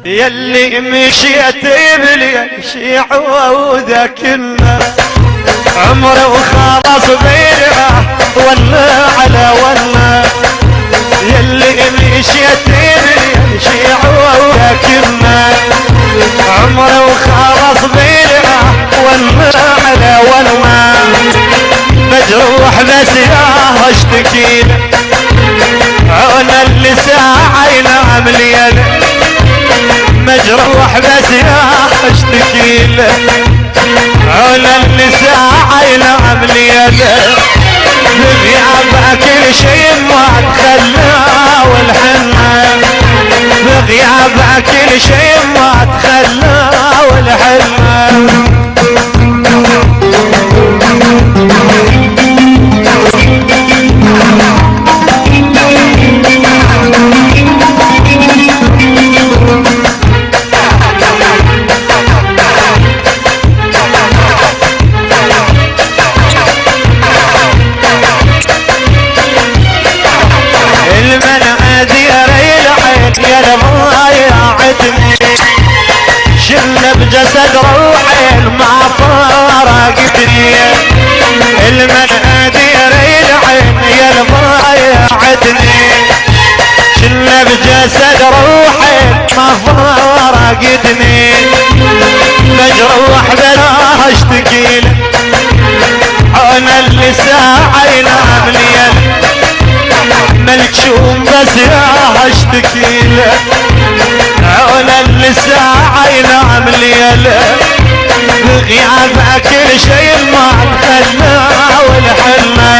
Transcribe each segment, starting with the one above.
يلي مشيت بالشيع وذاكرنا عمره وخلص بينها ولا على ولا. يلي مشيت بالشيع وذاكرنا عمره وخلص بينها ولا على ولا. مجروح بس يا اشتكيله عون اللي ساعة ينام ليله. مجروح بس يا اشتكيله عون اللي ساعة ينام ليله. بغيابه كل شيء ما تخلى والحنة. بغيابه كل شيء ما تخلى والحنة. بجسد روحي ما فارقتني. المنادير العين يا المضيعتني. شلنا بجسد روحي ما فارقتني. مجروح بلا اشتكيله عون اللي ساعة ينام ليل. ملكشوم بس يا اشتكيله عون اللي ساعة ينام ليله. بغيابه كل شيء ما تخلى والحنة.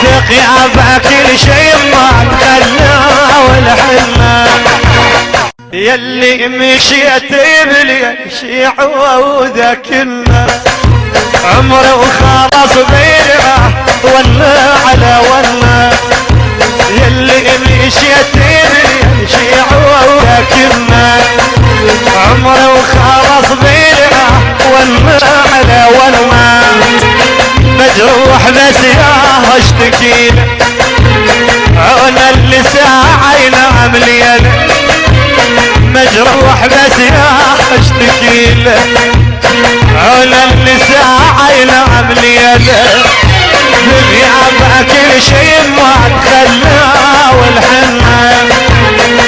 بغيابه كل شيء ما تخلى والحنة. يلي مشيت بالشيع وذاكرنا عمره وخلص بينها ولا على ولا. يلي مشيت بالشيع وذاكرنا عمره وخلص بينها ولا على ولا. مجروح بس يا اشتكيله عون اللي ساعة ينام ليله. مجروح بس يا اشتكيله عون اللي ساعة ينام ليله. بغيابه كل شيء ما تخلى والحنة.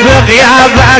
بغيابه